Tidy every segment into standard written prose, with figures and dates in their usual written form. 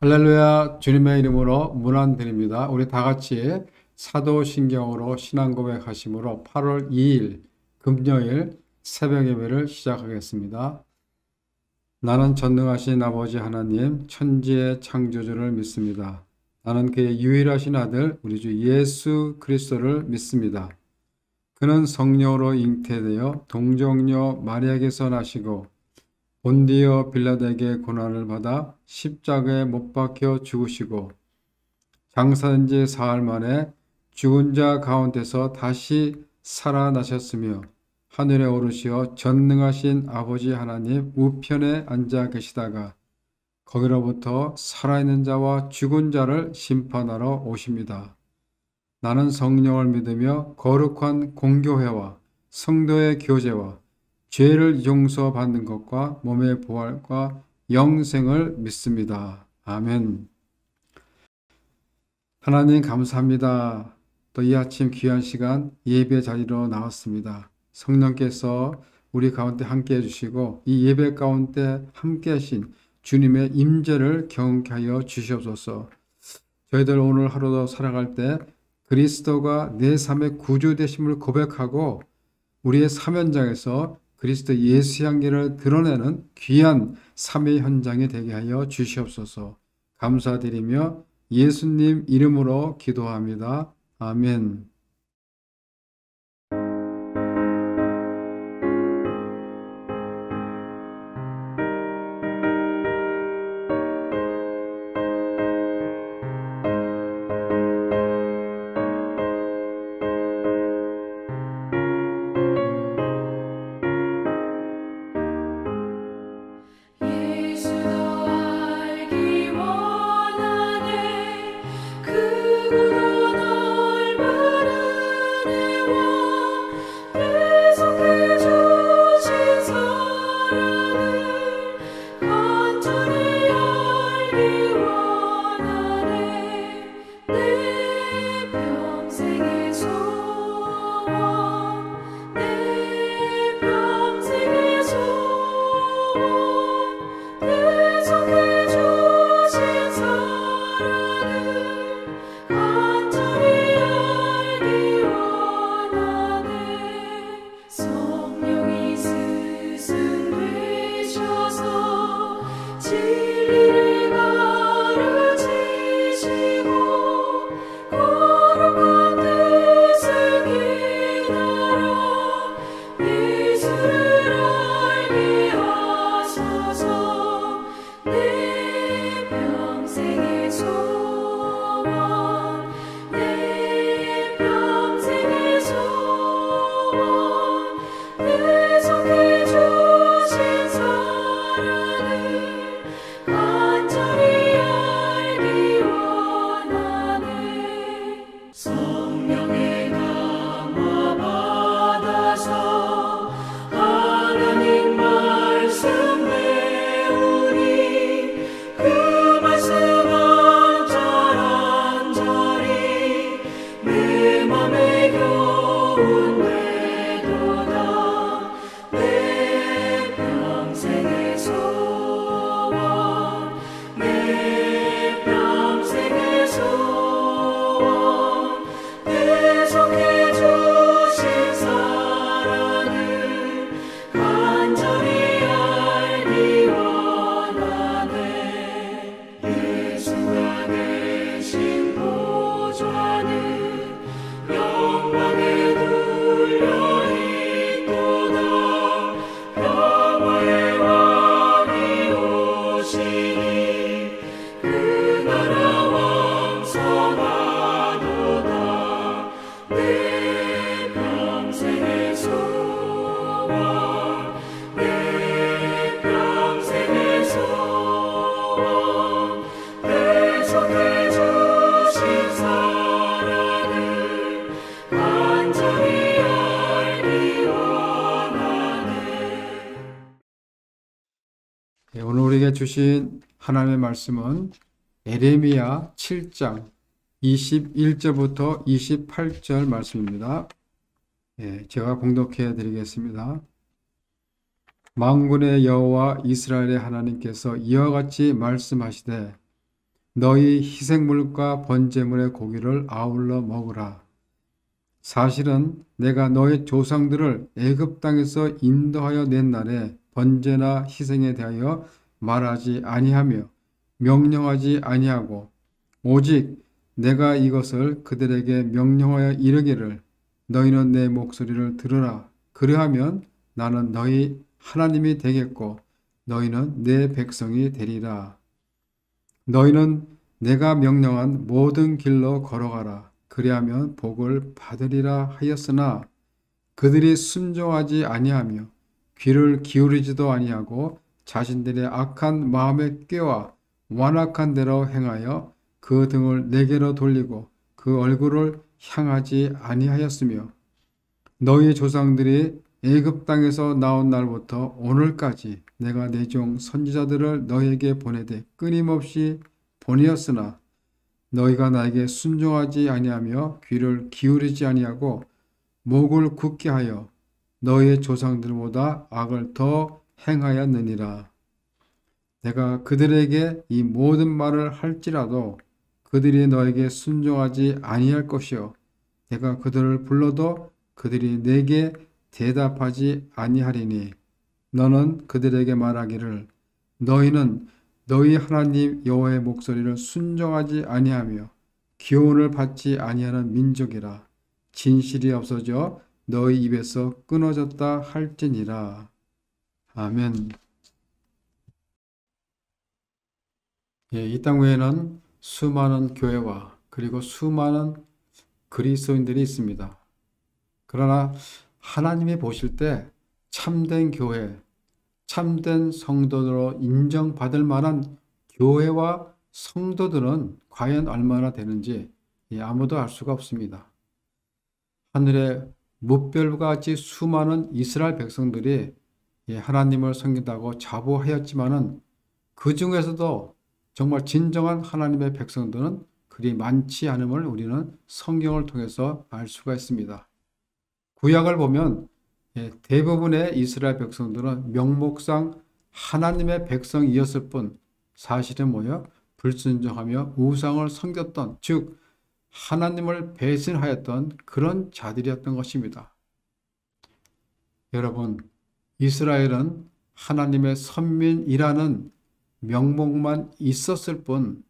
할렐루야. 주님의 이름으로 문안드립니다. 우리 다 같이 사도신경으로 신앙 고백하심으로 8월 2일 금요일 새벽 예배를 시작하겠습니다. 나는 전능하신 아버지 하나님 천지의 창조주를 믿습니다. 나는 그의 유일하신 아들 우리 주 예수 그리스도를 믿습니다. 그는 성령으로 잉태되어 동정녀 마리아에게서 나시고 본디오 빌라도에게 고난을 받아 십자가에 못 박혀 죽으시고 장사된 지 사흘 만에 죽은 자 가운데서 다시 살아나셨으며 하늘에 오르시어 전능하신 아버지 하나님 우편에 앉아 계시다가 거기로부터 살아있는 자와 죽은 자를 심판하러 오십니다. 나는 성령을 믿으며 거룩한 공교회와 성도의 교제와 죄를 용서받는 것과 몸의 부활과 영생을 믿습니다. 아멘. 하나님 감사합니다. 또 이 아침 귀한 시간 예배 자리로 나왔습니다. 성령께서 우리 가운데 함께 해주시고 이 예배 가운데 함께 하신 주님의 임재를 경험케 하여 주시옵소서. 저희들 오늘 하루도 살아갈 때 그리스도가 내 삶의 구주 되심을 고백하고 우리의 삶 현장에서 그리스도 예수 향기를 드러내는 귀한 삶의 현장이 되게 하여 주시옵소서. 감사드리며 예수님 이름으로 기도합니다. 아멘. 오늘 우리에게 주신 하나님의 말씀은 에레미야 7장 21절부터 28절 말씀입니다. 제가 봉독해 드리겠습니다. 만군의 여호와 이스라엘의 하나님께서 이와 같이 말씀하시되 너희 희생물과 번제물의 고기를 아울러 먹으라. 사실은 내가 너희 조상들을 애굽 땅에서 인도하여 낸 날에 번제나 희생에 대하여 말하지 아니하며 명령하지 아니하고 오직 내가 이것을 그들에게 명령하여 이르기를 너희는 내 목소리를 들으라. 그리하면 나는 너희 하나님이 되겠고 너희는 내 백성이 되리라. 너희는 내가 명령한 모든 길로 걸어가라. 그리하면 복을 받으리라 하였으나 그들이 순종하지 아니하며 귀를 기울이지도 아니하고 자신들의 악한 마음에 꾀와 완악한 대로 행하여 그 등을 내게로 돌리고 그 얼굴을 향하지 아니하였으며 너희 조상들이 애굽 땅에서 나온 날부터 오늘까지 내가 내 종 선지자들을 너희에게 보내되 끊임없이 보내었으나 너희가 나에게 순종하지 아니하며 귀를 기울이지 아니하고 목을 굳게 하여 너희의 조상들보다 악을 더 행하였느니라. 내가 그들에게 이 모든 말을 할지라도 그들이 너에게 순종하지 아니할 것이요 내가 그들을 불러도 그들이 내게 대답하지 아니하리니 너는 그들에게 말하기를 너희는 너희 하나님 여호와의 목소리를 순종하지 아니하며 기원을 받지 아니하는 민족이라. 진실이 없어져 너희 입에서 끊어졌다 할지니라. 아멘. 이 땅 외에는 수많은 교회와 그리고 수많은 그리스도인들이 있습니다. 그러나 하나님이 보실 때 참된 교회, 참된 성도로 인정받을 만한 교회와 성도들은 과연 얼마나 되는지 아무도 알 수가 없습니다. 하늘의 무별과 같이 수많은 이스라엘 백성들이 하나님을 섬긴다고 자부하였지만은 그 중에서도 정말 진정한 하나님의 백성들은 그리 많지 않음을 우리는 성경을 통해서 알 수가 있습니다. 구약을 보면 대부분의 이스라엘 백성들은 명목상 하나님의 백성이었을 뿐 사실은 뭐예요? 불순종하며 우상을 섬겼던 즉 하나님을 배신하였던 그런 자들이었던 것입니다. 여러분, 이스라엘은 하나님의 선민이라는 명목만 있었을 뿐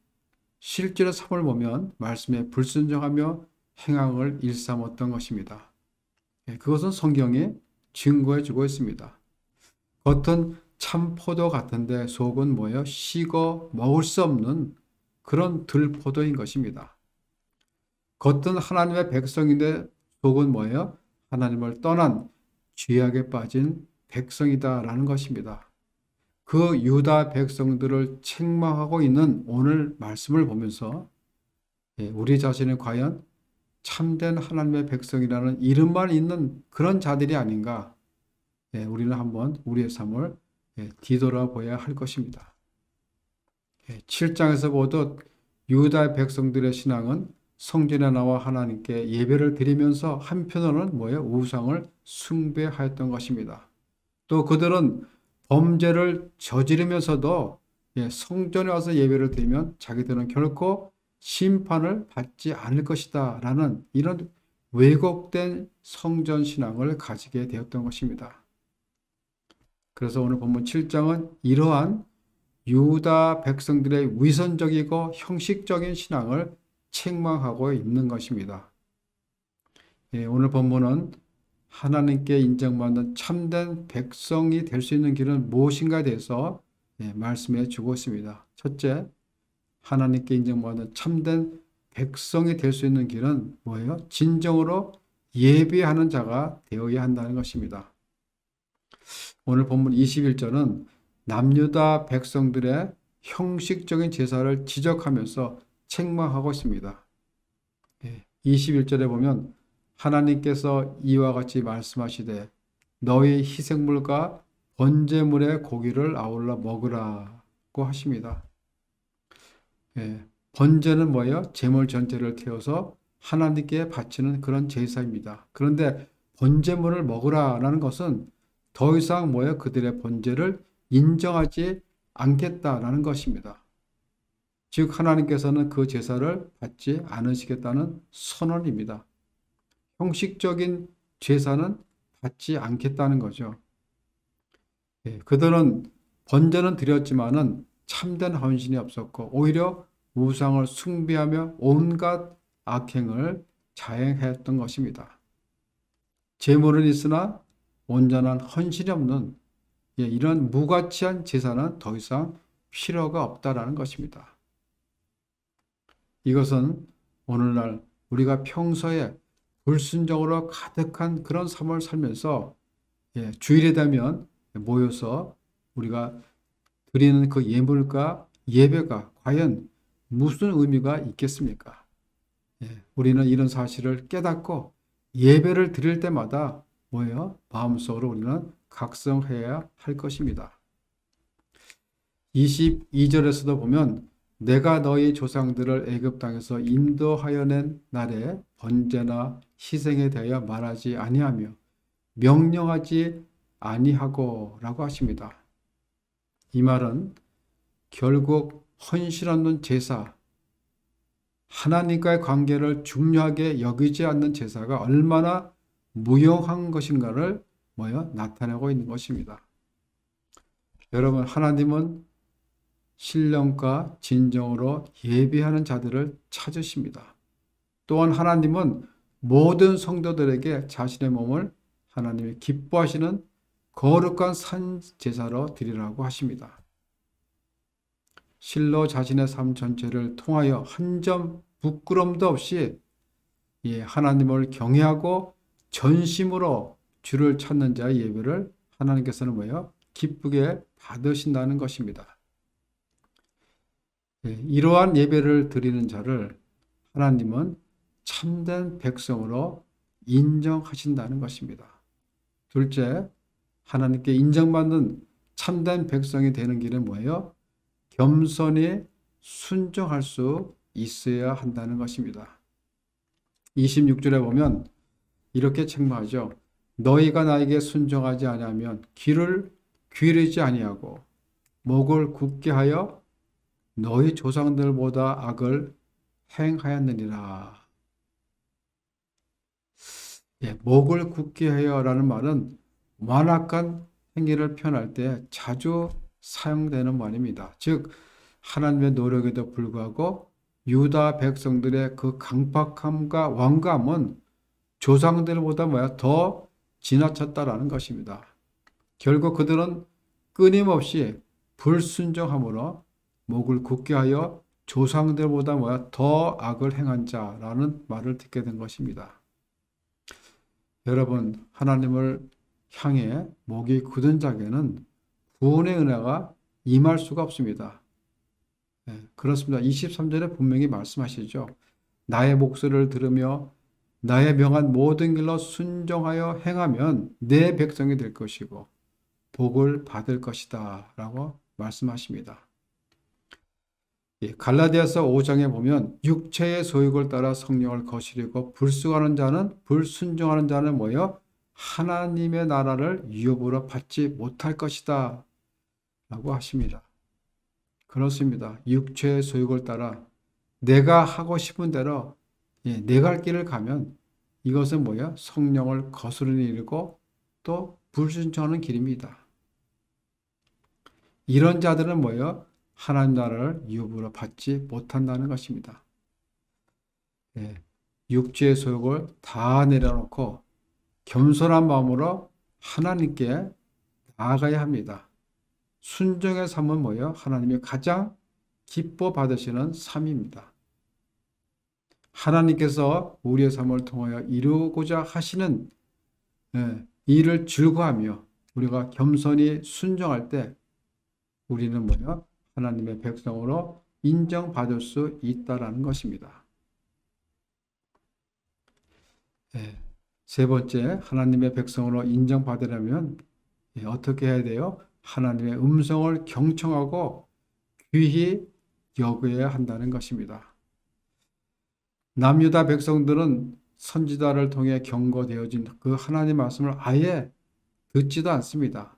실제로 삶을 보면 말씀에 불순종하며 행악을 일삼았던 것입니다. 그것은 성경이 증거해 주고 있습니다. 겉은 참포도 같은데 속은 뭐예요? 식어 먹을 수 없는 그런 들포도인 것입니다. 겉은 하나님의 백성인데 속은 뭐예요? 하나님을 떠난 죄악에 빠진 백성이다라는 것입니다. 그 유다 백성들을 책망하고 있는 오늘 말씀을 보면서 우리 자신이 과연 참된 하나님의 백성이라는 이름만 있는 그런 자들이 아닌가 우리는 한번 우리의 삶을 뒤돌아봐야 할 것입니다. 7장에서 보듯 유다의 백성들의 신앙은 성전에 나와 하나님께 예배를 드리면서 한편으로는 뭐예요? 우상을 숭배하였던 것입니다. 또 그들은 범죄를 저지르면서도 성전에 와서 예배를 드리면 자기들은 결코 심판을 받지 않을 것이다 라는 이런 왜곡된 성전신앙을 가지게 되었던 것입니다. 그래서 오늘 본문 7장은 이러한 유다 백성들의 위선적이고 형식적인 신앙을 책망하고 있는 것입니다. 오늘 본문은 하나님께 인정받는 참된 백성이 될 수 있는 길은 무엇인가에 대해서 말씀해 주고 있습니다. 첫째, 하나님께 인정받는 참된 백성이 될 수 있는 길은 뭐예요? 진정으로 예배하는 자가 되어야 한다는 것입니다. 오늘 본문 21절은 남유다 백성들의 형식적인 제사를 지적하면서 책망하고 있습니다. 21절에 보면 하나님께서 이와 같이 말씀하시되 너희 희생물과 번제물의 고기를 아울러 먹으라고 하십니다. 번제는 뭐예요? 제물 전체를 태워서 하나님께 바치는 그런 제사입니다. 그런데 번제물을 먹으라라는 것은 더 이상 뭐예요? 그들의 번제를 인정하지 않겠다라는 것입니다. 즉 하나님께서는 그 제사를 받지 않으시겠다는 선언입니다. 형식적인 제사는 받지 않겠다는 거죠. 그들은 번제는 드렸지만은 참된 헌신이 없었고 오히려 우상을 숭배하며 온갖 악행을 자행했던 것입니다. 제물은 있으나 온전한 헌신이 없는 이런 무가치한 제사는 더 이상 필요가 없다라는 것입니다. 이것은 오늘날 우리가 평소에 불순종으로 가득한 그런 삶을 살면서 주일에 되면 모여서 우리가 드리는 그 예물과 예배가 과연 무슨 의미가 있겠습니까? 우리는 이런 사실을 깨닫고 예배를 드릴 때마다 마음속으로 우리는 각성해야 할 것입니다. 22절에서도 보면 내가 너희 조상들을 애굽 땅에서 인도하여 낸 날에 번제나 희생에 대하여 말하지 아니하며 명령하지 아니하고 라고 하십니다. 이 말은 결국 헌신 없는 제사, 하나님과의 관계를 중요하게 여기지 않는 제사가 얼마나 무용한 것인가를 나타내고 있는 것입니다. 여러분, 하나님은 신령과 진정으로 예배하는 자들을 찾으십니다. 또한 하나님은 모든 성도들에게 자신의 몸을 하나님이 기뻐하시는 거룩한 산 제사로 드리라고 하십니다. 실로 자신의 삶 전체를 통하여 한 점 부끄럼도 없이 하나님을 경외하고 전심으로 주를 찾는 자의 예배를 하나님께서는 기쁘게 받으신다는 것입니다. 이러한 예배를 드리는 자를 하나님은 참된 백성으로 인정하신다는 것입니다. 둘째, 하나님께 인정받는 참된 백성이 되는 길은 뭐예요? 겸손히 순종할 수 있어야 한다는 것입니다. 26절에 보면 이렇게 책망하죠. 너희가 나에게 순종하지 아니하면 귀를 기울이지 아니하고 목을 굳게 하여 너희 조상들보다 악을 행하였느니라. 목을 굳게 하여라는 말은 완악한 행위를 표현할 때 자주 사용되는 말입니다. 즉 하나님의 노력에도 불구하고 유다 백성들의 그 강팍함과 완감은 조상들보다 더 지나쳤다라는 것입니다. 결국 그들은 끊임없이 불순종함으로 목을 굳게 하여 조상들보다 더 악을 행한 자라는 말을 듣게 된 것입니다. 여러분, 하나님을 향해 목이 굳은 자에게는 구원의 은혜가 임할 수가 없습니다. 그렇습니다. 23절에 분명히 말씀하시죠. 나의 목소리를 들으며 나의 명한 모든 길로 순종하여 행하면 내 백성이 될 것이고 복을 받을 것이다 라고 말씀하십니다. 갈라디아서 5장에 보면 육체의 소욕을 따라 성령을 거스르고 불순종하는 자는 하나님의 나라를 유업으로 받지 못할 것이다 라고 하십니다. 그렇습니다. 육체의 소욕을 따라 내가 하고 싶은 대로 내 갈 길을 가면 이것은 성령을 거스르는 일이고 또 불순종하는 길입니다. 이런 자들은 하나님 나라를 유업으로 받지 못한다는 것입니다. 육체의 소욕을 다 내려놓고 겸손한 마음으로 하나님께 나아가야 합니다. 순종의 삶은 하나님이 가장 기뻐 받으시는 삶입니다. 하나님께서 우리의 삶을 통하여 이루고자 하시는 일을 즐거워하며 우리가 겸손히 순종할 때 우리는 하나님의 백성으로 인정받을 수 있다라는 것입니다. 세 번째, 하나님의 백성으로 인정받으려면 어떻게 해야 돼요? 하나님의 음성을 경청하고 귀히 여겨야 한다는 것입니다. 남유다 백성들은 선지자를 통해 경고되어진 그 하나님의 말씀을 아예 듣지도 않습니다.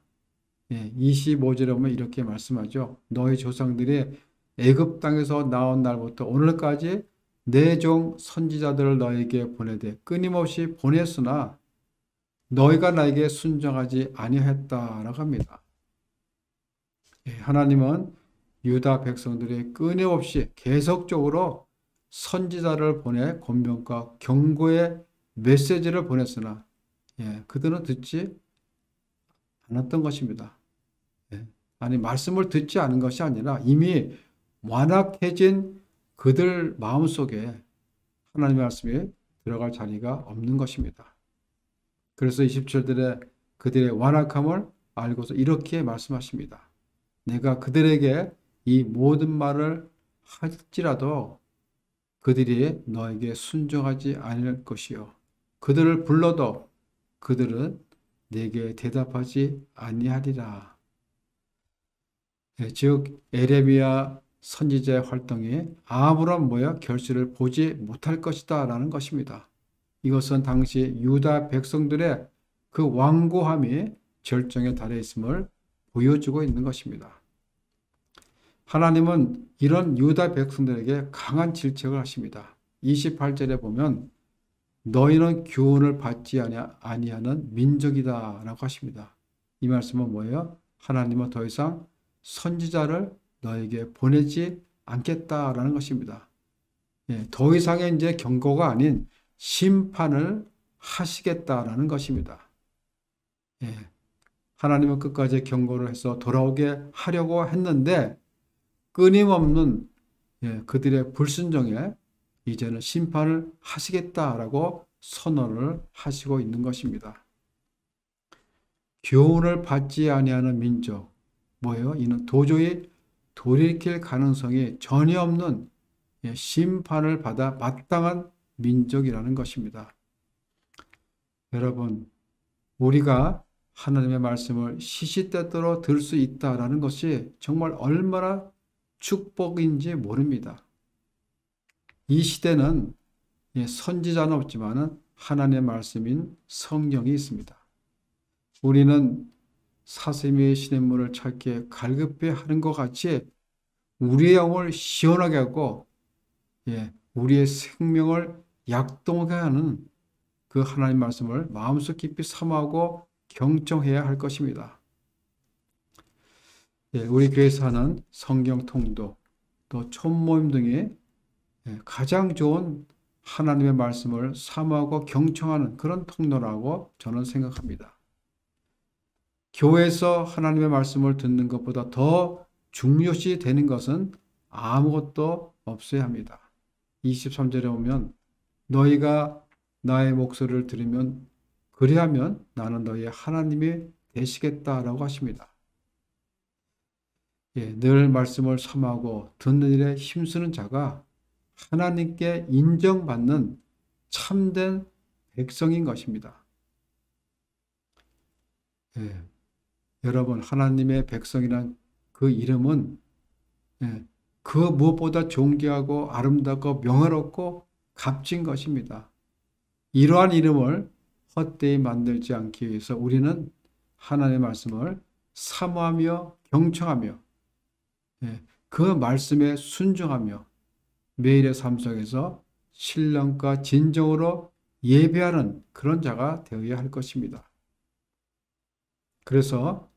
25절에 보면 이렇게 말씀하죠. 너희 조상들이 애굽 땅에서 나온 날부터 오늘까지 내 종 선지자들을 너에게 보내되 끊임없이 보냈으나 너희가 나에게 순종하지 아니했다라고 합니다. 하나님은 유다 백성들이 끊임없이 계속적으로 선지자를 보내 권면과 경고의 메시지를 보냈으나 그들은 듣지 않았던 것입니다. 아니 말씀을 듣지 않은 것이 아니라 이미 완악해진 그들 마음속에 하나님의 말씀이 들어갈 자리가 없는 것입니다. 그래서 27절에 그들의 완악함을 알고서 이렇게 말씀하십니다. 내가 그들에게 이 모든 말을 할지라도 그들이 너에게 순종하지 않을 것이요 그들을 불러도 그들은 내게 대답하지 아니하리라. 즉 에레미야 선지자의 활동이 아무런 모여 결실을 보지 못할 것이다 라는 것입니다. 이것은 당시 유다 백성들의 그 완고함이 절정에 달해 있음을 보여주고 있는 것입니다. 하나님은 이런 유다 백성들에게 강한 질책을 하십니다. 28절에 보면 너희는 교훈을 받지 아니하는 민족이다 라고 하십니다. 이 말씀은 뭐예요? 하나님은 더 이상 선지자를 너에게 보내지 않겠다라는 것입니다. 더 이상의 이제 경고가 아닌 심판을 하시겠다라는 것입니다. 하나님은 끝까지 경고를 해서 돌아오게 하려고 했는데 끊임없는 그들의 불순종에 이제는 심판을 하시겠다라고 선언을 하시고 있는 것입니다. 교훈을 받지 아니하는 민족, 뭐예요? 이는 도저히 돌이킬 가능성이 전혀 없는 심판을 받아 마땅한 민족이라는 것입니다. 여러분, 우리가 하나님의 말씀을 시시때때로 들을 수 있다라는 것이 정말 얼마나 축복인지 모릅니다. 이 시대는 선지자는 없지만 하나님의 말씀인 성경이 있습니다. 우리는 사슴이 시냇물을 찾기에 갈급해 하는 것 같이 우리의 영을 시원하게 하고 우리의 생명을 약동하게 하는 그 하나님 말씀을 마음속 깊이 사모하고 경청해야 할 것입니다. 우리 교회에서 하는 성경 통독, 또 촌모임 등이 가장 좋은 하나님의 말씀을 사모하고 경청하는 그런 통로라고 저는 생각합니다. 교회에서 하나님의 말씀을 듣는 것보다 더 중요시 되는 것은 아무것도 없어야 합니다. 23절에 보면 너희가 나의 목소리를 들으면 그리하면 나는 너희의 하나님이 되시겠다라고 하십니다. 늘 말씀을 사모하고 듣는 일에 힘쓰는 자가 하나님께 인정받는 참된 백성인 것입니다. 여러분, 하나님의 백성이란 그 이름은 그 무엇보다 존귀하고 아름답고 명예롭고 값진 것입니다. 이러한 이름을 헛되이 만들지 않기 위해서 우리는 하나님의 말씀을 사모하며 경청하며 그 말씀에 순종하며 매일의 삶 속에서 신령과 진정으로 예배하는 그런 자가 되어야 할 것입니다. 그래서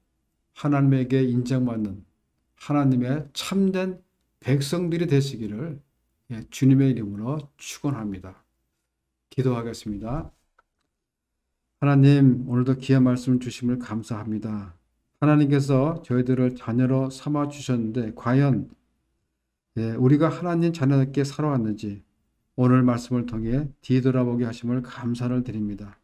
하나님에게 인정받는 하나님의 참된 백성들이 되시기를 주님의 이름으로 축원합니다. 기도하겠습니다. 하나님, 오늘도 귀한 말씀 주심을 감사합니다. 하나님께서 저희들을 자녀로 삼아 주셨는데 과연 우리가 하나님 자녀답게 살아왔는지 오늘 말씀을 통해 뒤돌아보게 하심을 감사를 드립니다.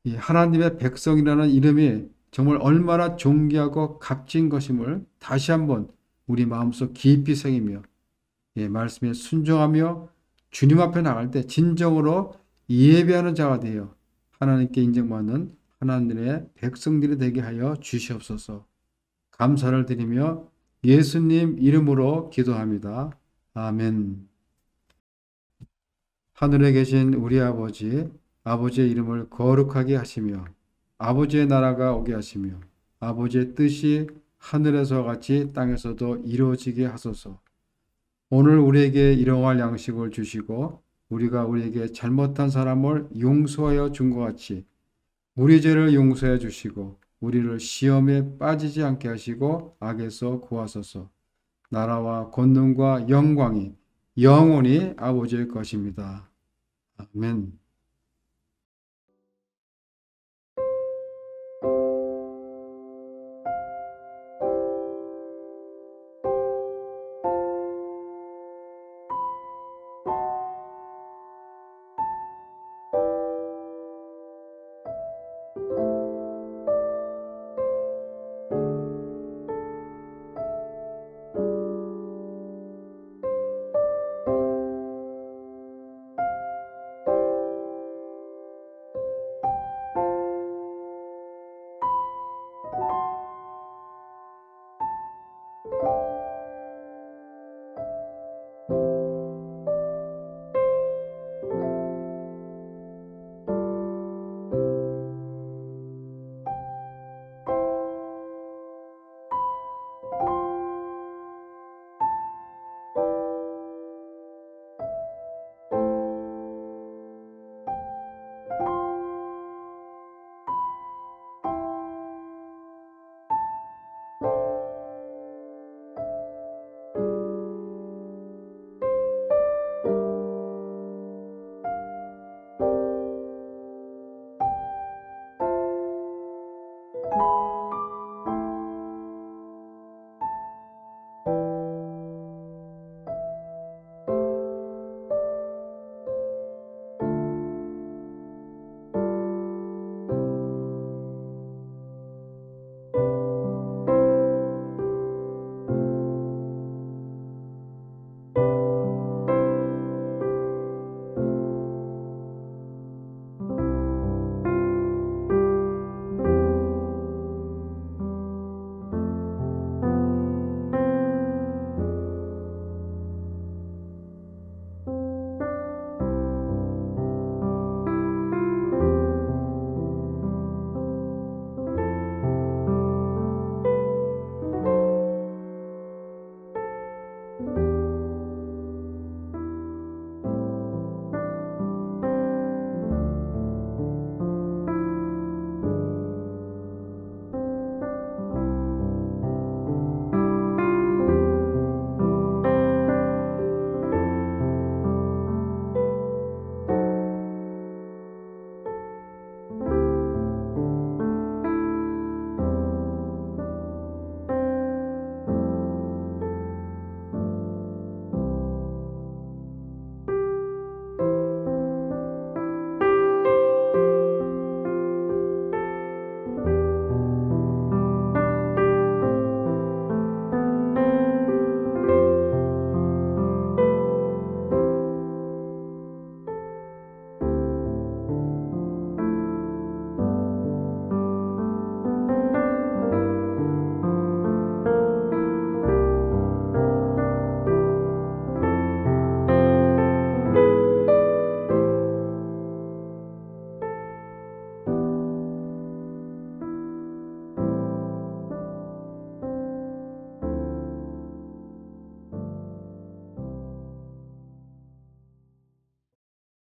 이 하나님의 백성이라는 이름이 정말 얼마나 존귀하고 값진 것임을 다시 한번 우리 마음속 깊이 새기며 말씀에 순종하며 주님 앞에 나갈 때 진정으로 예배하는 자가 되어 하나님께 인정받는 하나님의 백성들이 되게 하여 주시옵소서. 감사를 드리며 예수님 이름으로 기도합니다. 아멘. 하늘에 계신 우리 아버지, 아버지의 이름을 거룩하게 하시며 아버지의 나라가 오게 하시며 아버지의 뜻이 하늘에서 같이 땅에서도 이루어지게 하소서. 오늘 우리에게 일용할 양식을 주시고 우리가 우리에게 잘못한 사람을 용서하여 준 것 같이 우리 죄를 용서해 주시고 우리를 시험에 빠지지 않게 하시고 악에서 구하소서. 나라와 권능과 영광이 영원히 아버지의 것입니다. 아멘.